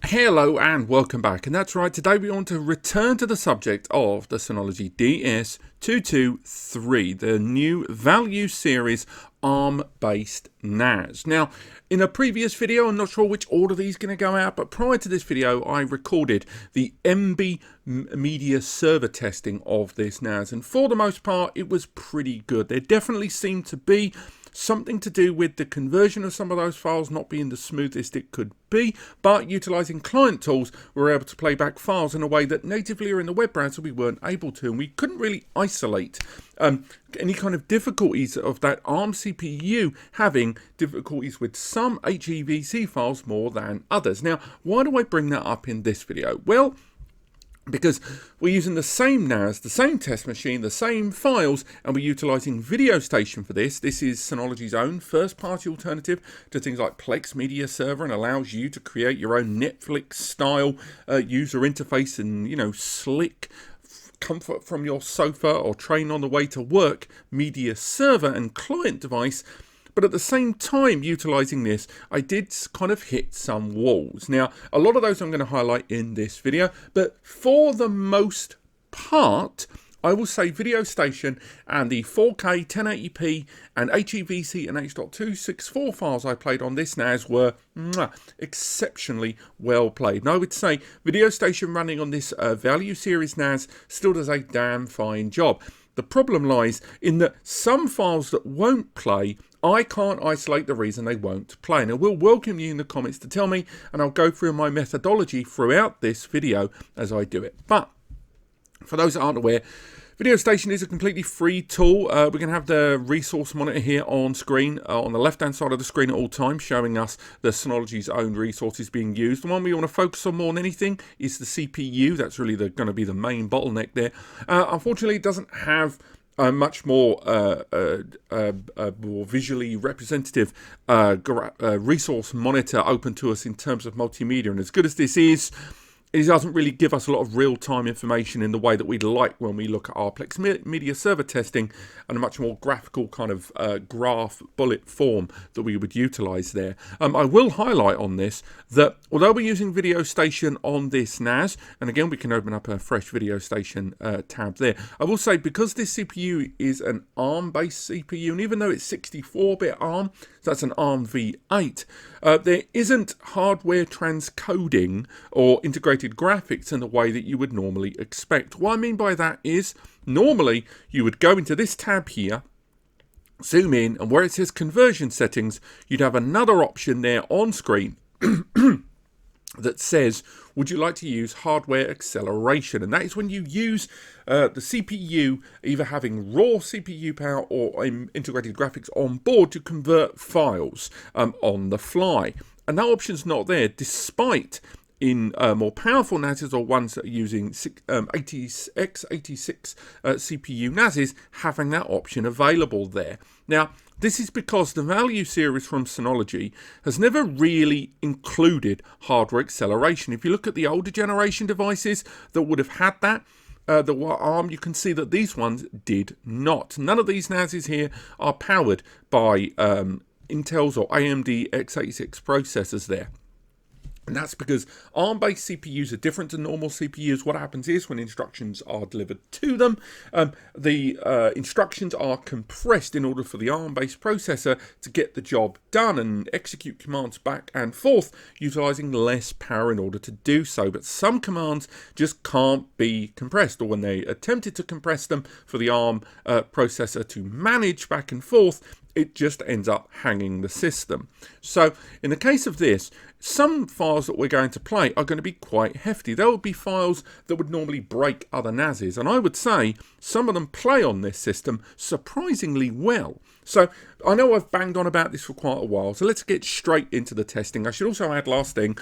Hello and welcome back, and that's right, today we want to return to the subject of the Synology DS223, the new value series ARM-based NAS. Now, in a previous video, I'm not sure which order these are going to go out, but prior to this video, I recorded the Multimedia server testing of this NAS, and for the most part, it was pretty good. There definitely seemed to be something to do with the conversion of some of those files not being the smoothest it could be, but utilizing client tools, we were able to play back files in a way that natively or in the web browser we weren't able to, and we couldn't really isolate any kind of difficulties of that ARM CPU having difficulties with some HEVC files more than others. Now, why do I bring that up in this video? Well, because we're using the same NAS, the same test machine, the same files, and we're utilizing Video Station for this. This is Synology's own first-party alternative to things like Plex Media Server, and allows you to create your own Netflix-style user interface and, slick comfort from your sofa or train on the way to work media server and client device. But at the same time, utilizing this, I did kind of hit some walls. Now, a lot of those I'm going to highlight in this video, but for the most part, I will say Video Station and the 4K 1080p and HEVC and H.264 files I played on this NAS were exceptionally well played. And I would say Video Station running on this Value Series NAS still does a damn fine job. The problem lies in that some files that won't play, I can't isolate the reason they won't play. And I will welcome you in the comments to tell me, and I'll go through my methodology throughout this video as I do it. But for those that aren't aware, Video Station is a completely free tool. We're going to have the resource monitor here on screen, on the left-hand side of the screen at all times, showing us the Synology's own resources being used. The one we want to focus on more than anything is the CPU. That's really going to be the main bottleneck there. Unfortunately, it doesn't have a much more visually representative resource monitor open to us in terms of multimedia. And as good as this is, it doesn't really give us a lot of real-time information in the way that we'd like when we look at our Plex Media server testing, and a much more graphical kind of graph bullet form that we would utilize there. I will highlight on this that although we're using Video Station on this NAS, and again we can open up a fresh Video Station tab there, I will say because this CPU is an ARM-based CPU, and even though it's 64-bit ARM, so that's an ARM v8, there isn't hardware transcoding or integrated graphics in the way that you would normally expect. What I mean by that is, normally you would go into this tab here, zoom in, and where it says conversion settings, you'd have another option there on screen that says, would you like to use hardware acceleration? And that is when you use the CPU either having raw CPU power or integrated graphics on board to convert files on the fly. And that option's not there, despite in more powerful NASs or ones that are using x86 CPU NASs having that option available there. Now, this is because the Value series from Synology has never really included hardware acceleration. If you look at the older generation devices that would have had that, the ARM, you can see that these ones did not. None of these NASs here are powered by Intel's or AMD x86 processors there. And that's because ARM-based CPUs are different to normal CPUs. What happens is when instructions are delivered to them, the instructions are compressed in order for the ARM-based processor to get the job done and execute commands back and forth, utilizing less power in order to do so. But some commands just can't be compressed, or when they attempted to compress them for the ARM processor to manage back and forth, it just ends up hanging the system. So in the case of this, some files that we're going to play are going to be quite hefty. There will be files that would normally break other NASs, and I would say some of them play on this system surprisingly well. So I know I've banged on about this for quite a while, so let's get straight into the testing. I should also add last thing,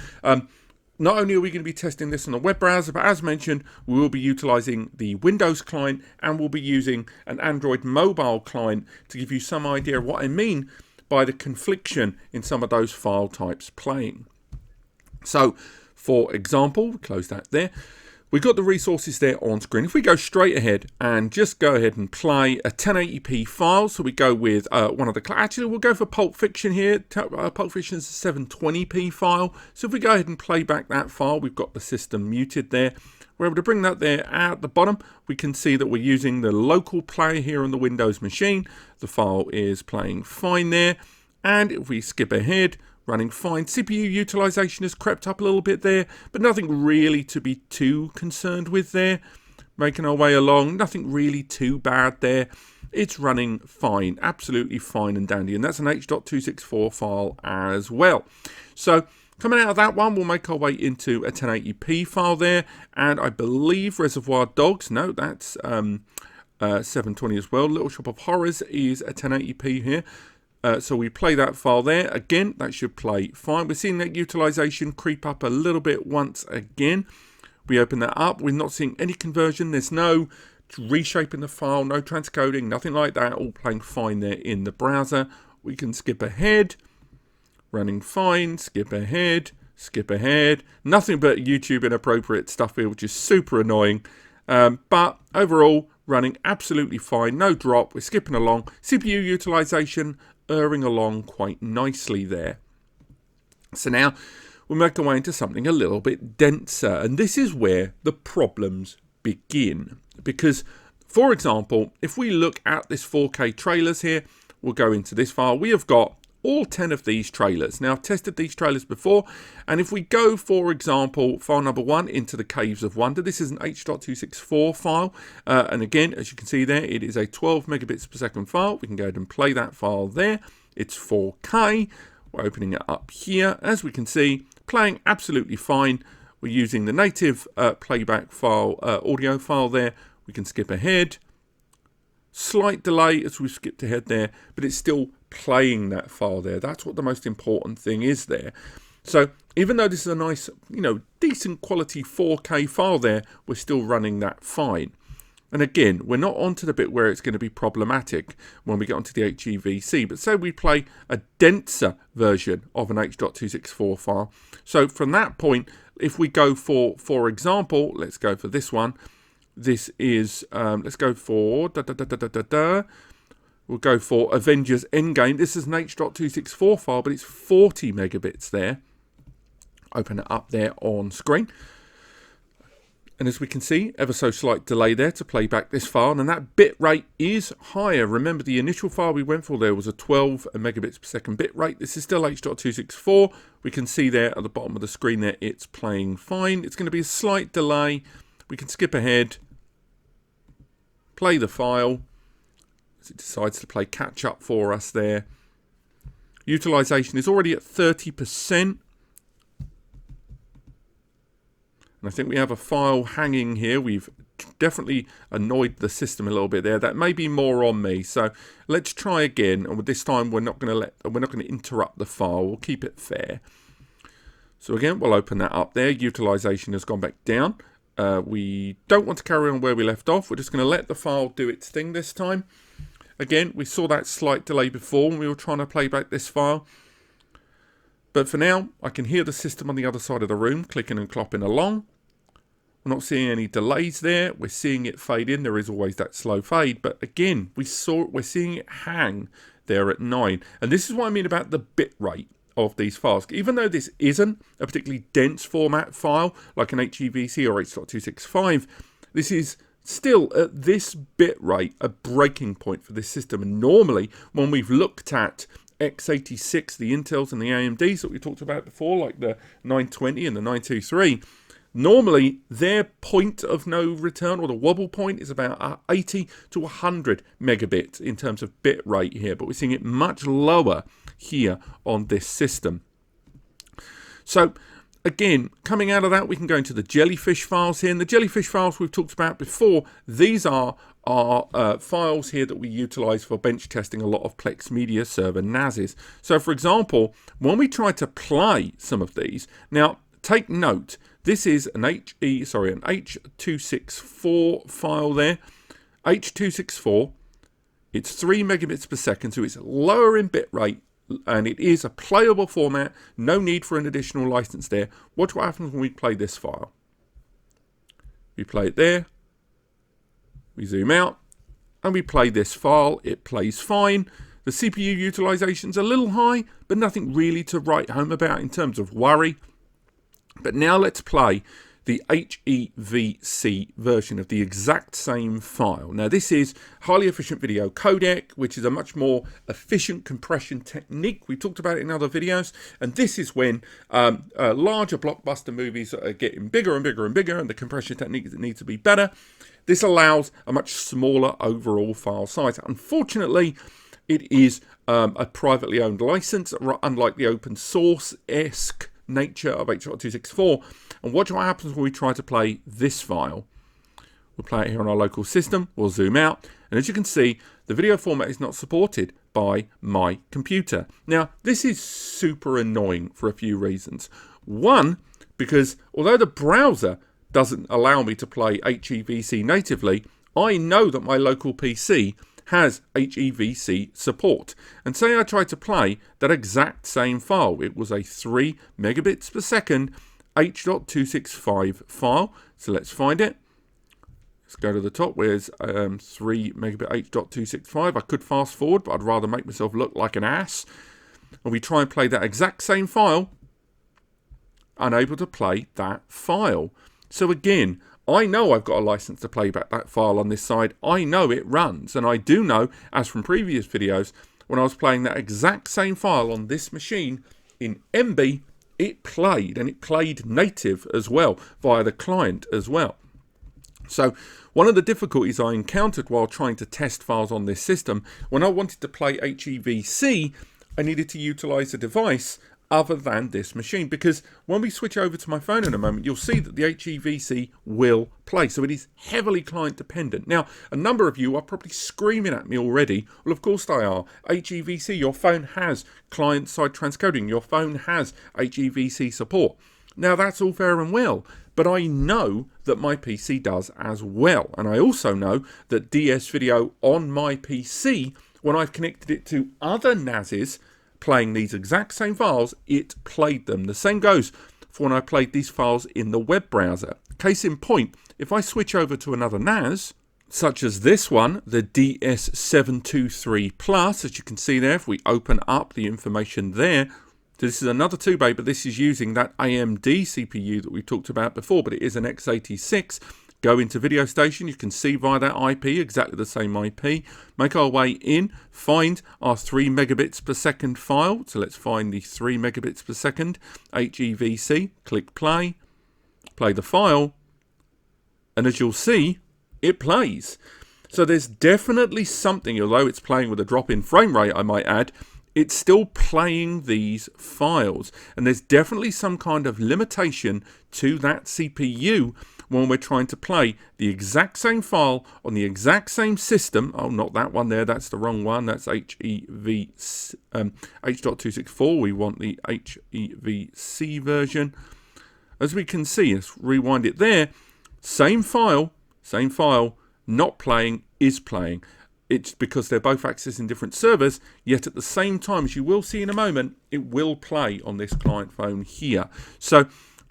not only are we going to be testing this on the web browser, but as mentioned, we will be utilizing the Windows client, and we'll be using an Android mobile client to give you some idea of what I mean by the confliction in some of those file types playing. So, for example, close that there. We've got the resources there on screen. If we go straight ahead and just go ahead and play a 1080p file, so we go with one of the, actually we'll go for Pulp Fiction here. Pulp Fiction is a 720p file. So if we go ahead and play back that file, we've got the system muted there. We're able to bring that there at the bottom. We can see that we're using the local player here on the Windows machine. The file is playing fine there. And if we skip ahead, running fine. CPU utilization has crept up a little bit there, but nothing really to be too concerned with there. Making our way along, nothing really too bad there. It's running fine, absolutely fine and dandy. And that's an H.264 file as well. So coming out of that one, we'll make our way into a 1080p file there. And I believe Reservoir Dogs, no, that's 720 as well. Little Shop of Horrors is a 1080p here. So we play that file there. Again, that should play fine. We're seeing that utilization creep up a little bit once again. We open that up. We're not seeing any conversion. There's no reshaping the file, no transcoding, nothing like that. All playing fine there in the browser. We can skip ahead. Running fine. Skip ahead. Skip ahead. Nothing but YouTube inappropriate stuff here, which is super annoying. But overall, running absolutely fine. No drop. We're skipping along. CPU utilization erring along quite nicely there. So now we'll make our way into something a little bit denser, and this is where the problems begin. Because, for example, if we look at this 4K trailers here, we'll go into this file. We have got all 10 of these trailers. Now, I've tested these trailers before, and if we go, for example, file number 1 into the Caves of Wonder, this is an H.264 file, and again, as you can see there, it is a 12 megabits per second file. We can go ahead and play that file there. It's 4K. We're opening it up here. As we can see, playing absolutely fine. We're using the native playback file, audio file there. We can skip ahead. Slight delay as we've skipped ahead there, but it's still playing that file there. That's what the most important thing is there. So even though this is a nice, decent quality 4K file there, we're still running that fine. And again, we're not onto the bit where it's going to be problematic when we get onto the HEVC, but say we play a denser version of an H.264 file. So from that point, if we go for example, let's go for this one. This is, let's go for, we'll go for Avengers Endgame. This is an H.264 file, but it's 40 megabits there. Open it up there on screen. And as we can see, ever so slight delay there to play back this file. And that bit rate is higher. Remember, the initial file we went for there was a 12 megabits per second bit rate. This is still H.264. We can see there at the bottom of the screen there, it's playing fine. It's going to be a slight delay. We can skip ahead, play the file. It decides to play catch up for us there. Utilization is already at 30%. And I think we have a file hanging here. We've definitely annoyed the system a little bit there. That may be more on me. So let's try again. And this time we're not going to interrupt the file. We'll keep it fair. So again, we'll open that up there. Utilization has gone back down. We don't want to carry on where we left off. We're just going to let the file do its thing this time. Again, we saw that slight delay before when we were trying to play back this file. But for now, I can hear the system on the other side of the room clicking and clopping along. We're not seeing any delays there. We're seeing it fade in. There is always that slow fade. But again, we're seeing it hang there at 9. And this is what I mean about the bit rate of these files. Even though this isn't a particularly dense format file like an HEVC or H.265, this is still at this bit rate a breaking point for this system. And normally when we've looked at x86, the Intels and the AMDs that we talked about before, like the 920 and the 923, normally their point of no return, or the wobble point, is about 80 to 100 megabits in terms of bit rate here, but we're seeing it much lower here on this system. So again, coming out of that, we can go into the Jellyfish files here. And the Jellyfish files we've talked about before, these are our files here that we utilize for bench testing a lot of Plex Media Server NASs. So for example, when we try to play some of these, now take note, this is an H.264 file there. H.264, it's 3 megabits per second, so it's lower in bit rate, and it is a playable format. No need for an additional license there. Watch what happens when we play this file. We play it there. We zoom out and we play this file. It plays fine. The CPU utilization's a little high, but nothing really to write home about in terms of worry. But now let's play the HEVC version of the exact same file. Now this is highly efficient video codec, which is a much more efficient compression technique. We talked about it in other videos, and this is when larger blockbuster movies are getting bigger and bigger and bigger, and the compression techniques need to be better. This allows a much smaller overall file size. Unfortunately, it is a privately owned license, unlike the open source-esque nature of H.264. And watch what happens when we try to play this file. We'll play it here on our local system. We'll zoom out. And as you can see, the video format is not supported by my computer. Now, this is super annoying for a few reasons. One, because although the browser doesn't allow me to play HEVC natively, I know that my local PC has HEVC support. And say I tried to play that exact same file. It was a 3 megabits per second H.265 file. So let's find it. Let's go to the top. Where's 3 megabit H.265? I could fast forward, but I'd rather make myself look like an ass. And we try and play that exact same file. Unable to play that file. So again, I know I've got a license to play back that file on this side. I know it runs. And I do know, as from previous videos, when I was playing that exact same file on this machine in MB, it played, and it played native as well, via the client as well. So one of the difficulties I encountered while trying to test files on this system, when I wanted to play HEVC, I needed to utilize a device other than this machine, because when we switch over to my phone in a moment, you'll see that the HEVC will play. So it is heavily client dependent. Now, a number of you are probably screaming at me already. Well, of course they are. HEVC, your phone has client-side transcoding. Your phone has HEVC support. Now, that's all fair and well, but I know that my PC does as well. And I also know that DS Video on my PC, when I've connected it to other NASes, playing these exact same files, it played them. The same goes for when I played these files in the web browser. Case in point, if I switch over to another NAS, such as this one, the DS223 Plus, as you can see there, if we open up the information there, this is another 2-bay, but this is using that AMD CPU that we talked about before, but it is an x86. Go into Video Station, you can see via that IP, exactly the same IP. Make our way in, find our 3 megabits per second file. So let's find the 3 megabits per second HEVC. Click play, play the file, and as you'll see, it plays. So there's definitely something, although it's playing with a drop in frame rate, I might add, it's still playing these files. And there's definitely some kind of limitation to that CPU when we're trying to play the exact same file on the exact same system. Oh, not that one there, that's the wrong one. That's H.264. We want the HEVC version. As we can see, let's rewind it there. Same file, not playing, is playing. It's because they're both accessing different servers, yet at the same time, as you will see in a moment, it will play on this client phone here. So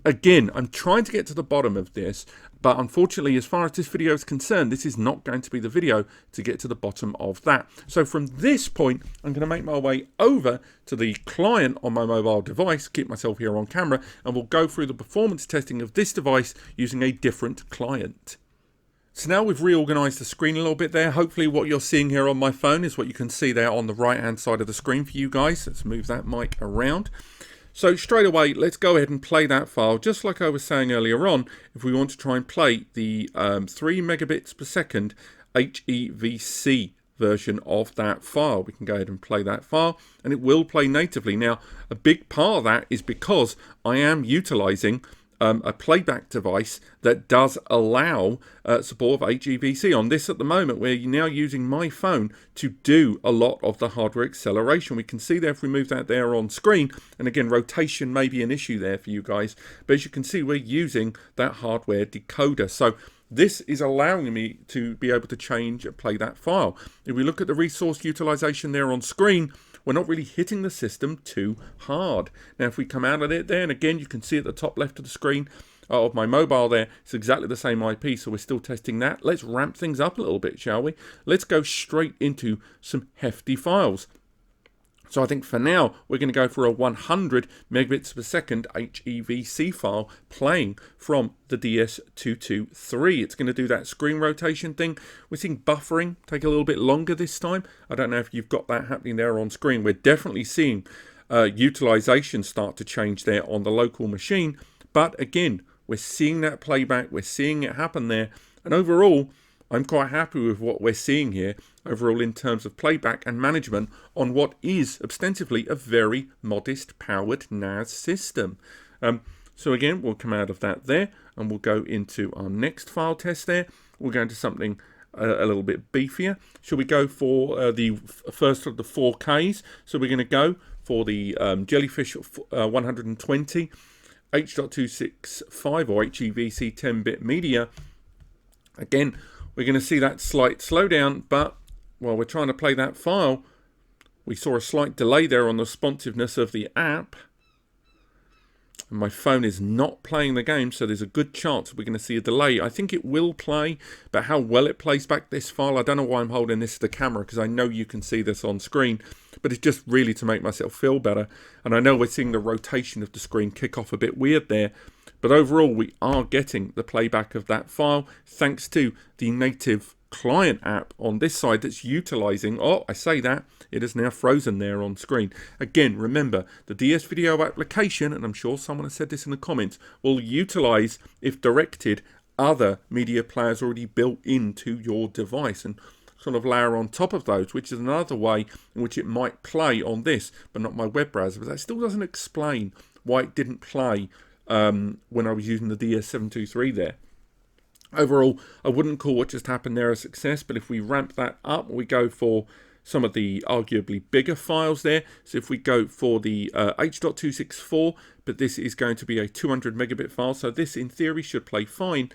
again, I'm trying to get to the bottom of this, but unfortunately, as far as this video is concerned, this is not going to be the video to get to the bottom of that. So from this point, I'm going to make my way over to the client on my mobile device, keep myself here on camera, and we'll go through the performance testing of this device using a different client. So now we've reorganized the screen a little bit there. Hopefully what you're seeing here on my phone is what you can see there on the right hand side of the screen for you guys. Let's move that mic around. So straight away, let's go ahead and play that file. Just like I was saying earlier on, if we want to try and play the 3 megabits per second HEVC version of that file, we can go ahead and play that file and it will play natively. Now, a big part of that is because I am utilizing a playback device that does allow support of HEVC. On this at the moment, we're now using my phone to do a lot of the hardware acceleration. We can see there if we move that there on screen, and again, rotation may be an issue there for you guys, but as you can see, we're using that hardware decoder. So this is allowing me to be able to change and play that file. If we look at the resource utilization there on screen, we're not really hitting the system too hard. Now, if we come out of it there, and again, you can see at the top left of the screen, of my mobile there. It's exactly the same IP, so we're still testing that. Let's ramp things up a little bit, shall we? Let's go straight into some hefty files. So I think for now, we're going to go for a 100 megabits per second HEVC file playing from the DS223. It's going to do that screen rotation thing. We're seeing buffering take a little bit longer this time. I don't know if you've got that happening there on screen. We're definitely seeing utilization start to change there on the local machine. But again, we're seeing that playback. We're seeing it happen there. And overall, I'm quite happy with what we're seeing here overall in terms of playback and management on what is ostensibly a very modest powered NAS system. So again, we'll come out of that there and we'll go into our next file test there. We'll go into something a little bit beefier. Shall we go for the first of the 4Ks? So we're going to go for the Jellyfish 120 H.265 or HEVC 10-bit media. Again, we're going to see that slight slowdown, but while we're trying to play that file, we saw a slight delay there on the responsiveness of the app. And my phone is not playing the game, so there's a good chance we're going to see a delay. I think it will play, but how well it plays back this file, I don't know why I'm holding this to the camera, because I know you can see this on screen, but it's just really to make myself feel better. And I know we're seeing the rotation of the screen kick off a bit weird there, but overall we are getting the playback of that file thanks to the native client app on this side that's utilizing, oh, I say that, it is now frozen there on screen. Again, remember, the DS video application, and I'm sure someone has said this in the comments, will utilize, if directed, other media players already built into your device and sort of layer on top of those, which is another way in which it might play on this, but not my web browser. But that still doesn't explain why it didn't play when I was using the DS723 there. Overall, I wouldn't call what just happened there a success, but if we ramp that up, we go for some of the arguably bigger files there. So if we go for the H.264, but this is going to be a 200 megabit file, so this in theory should play fine.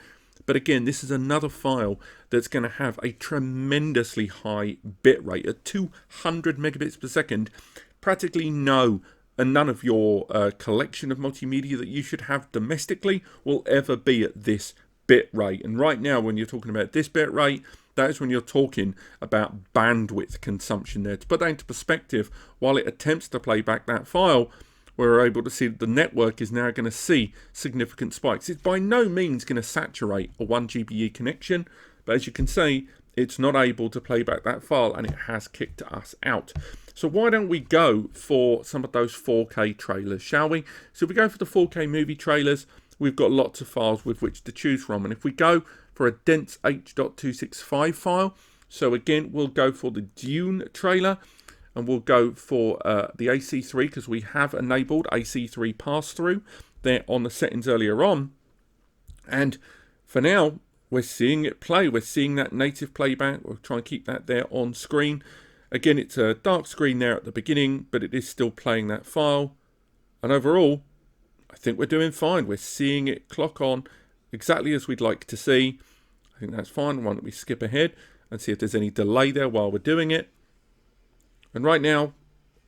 But again, this is another file that's going to have a tremendously high bit rate at 200 megabits per second. Practically none of your collection of multimedia that you should have domestically will ever be at this bit rate. And right now, when you're talking about this bit rate, that is when you're talking about bandwidth consumption there. To put that into perspective, while it attempts to play back that file, we're able to see that the network is now going to see significant spikes. It's by no means going to saturate a 1 GBE connection, but as you can see, it's not able to play back that file and it has kicked us out. So why don't we go for some of those 4K trailers, shall we? So if we go for the 4K movie trailers, we've got lots of files with which to choose from. And if we go for a dense H.265 file, so again, we'll go for the Dune trailer and we'll go for the AC3 because we have enabled AC3 pass-through there on the settings earlier on. And for now, we're seeing it play. We're seeing that native playback. We'll try and keep that there on screen. Again, it's a dark screen there at the beginning, but it is still playing that file. And overall, I think we're doing fine. We're seeing it clock on exactly as we'd like to see. I think that's fine. Why don't we skip ahead and see if there's any delay there while we're doing it. And right now,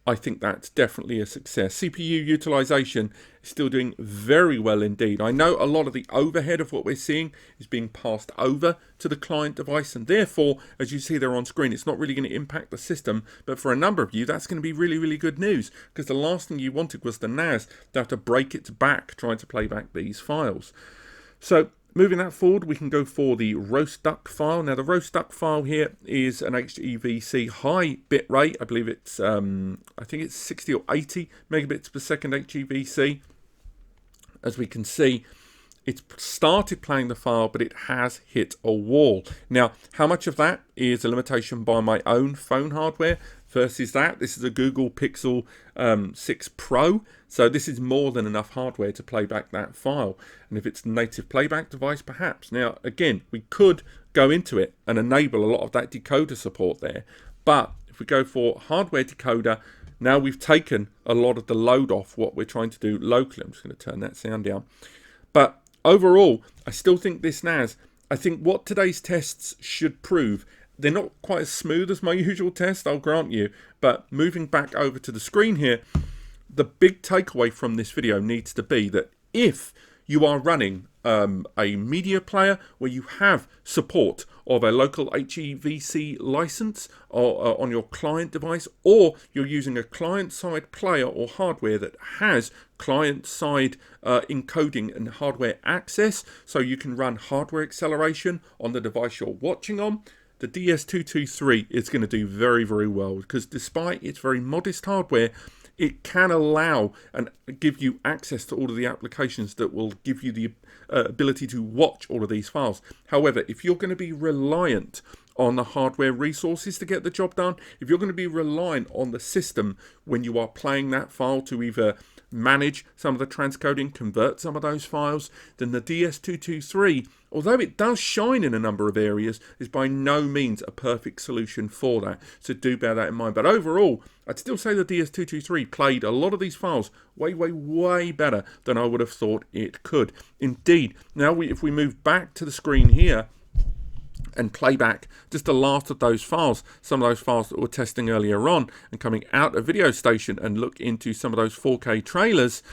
I think that's definitely a success. CPU utilization is still doing very well indeed. I know a lot of the overhead of what we're seeing is being passed over to the client device, and therefore, as you see there on screen, it's not really going to impact the system. But for a number of you, that's going to be really, really good news, because the last thing you wanted was the NAS to have to break its back trying to play back these files. So moving that forward, we can go for the roast duck file. Now, the roast duck file here is an HEVC high bit rate. I believe it's, I think it's 60 or 80 megabits per second HEVC. As we can see, it's started playing the file, but it has hit a wall. Now, how much of that is a limitation by my own phone hardware versus that? This is a Google Pixel 6 Pro, so this is more than enough hardware to play back that file. And if it's a native playback device, perhaps. Now, again, we could go into it and enable a lot of that decoder support there. But if we go for hardware decoder, now we've taken a lot of the load off what we're trying to do locally. I'm just going to turn that sound down. But overall, I still think this NAS, I think what today's tests should prove, they're not quite as smooth as my usual test, I'll grant you, but moving back over to the screen here, the big takeaway from this video needs to be that if you are running a media player where you have support of a local HEVC license or, on your client device, or you're using a client-side player or hardware that has client-side encoding and hardware access, so you can run hardware acceleration on the device you're watching on, the DS223 is going to do very, very well, because despite its very modest hardware, it can allow and give you access to all of the applications that will give you the ability to watch all of these files. However, if you're going to be reliant on the hardware resources to get the job done, if you're going to be reliant on the system when you are playing that file to either manage some of the transcoding, convert some of those files, then the DS223, although it does shine in a number of areas, is by no means a perfect solution for that. So do bear that in mind. But overall, I'd still say the DS223 played a lot of these files way, way, way better than I would have thought it could. Indeed, now if we move back to the screen here, and play back just the last of those files, some of those files that we're testing earlier on, and coming out of Video Station and look into some of those 4K trailers.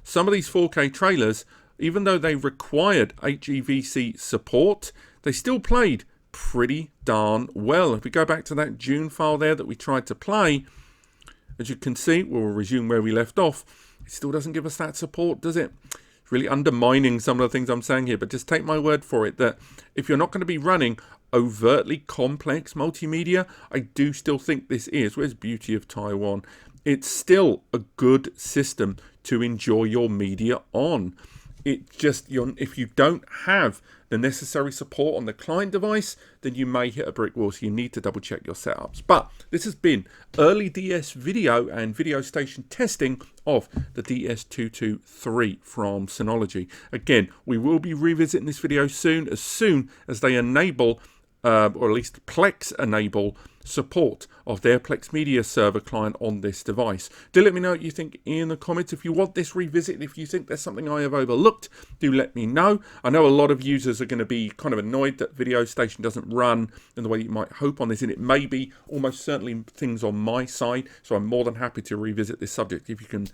Some of these 4K trailers, even though they required HEVC support, they still played pretty darn well. If we go back to that June file there that we tried to play, as you can see, we'll resume where we left off. It still doesn't give us that support, does it? Really undermining some of the things I'm saying here, but just take my word for it that if you're not going to be running overtly complex multimedia, I do still think this is, where's Beauty of Taiwan, it's still a good system to enjoy your media on. It just, if you don't have the necessary support on the client device, then you may hit a brick wall, so you need to double check your setups. But this has been early DS video and Video Station testing of the DS223 from Synology. Again, we will be revisiting this video soon as they enable, or at least Plex enable, support of their Plex Media Server client on this device. Do let me know what you think in the comments. If you want this revisited, if you think there's something I have overlooked, do let me know. I know a lot of users are going to be kind of annoyed that Video Station doesn't run in the way you might hope on this, and it may be almost certainly things on my side, so I'm more than happy to revisit this subject if you can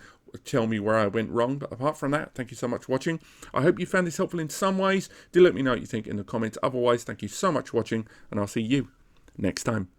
tell me where I went wrong. But apart from that, thank you so much for watching. I hope you found this helpful in some ways. Do let me know what you think in the comments. Otherwise, thank you so much for watching, and I'll see you next time.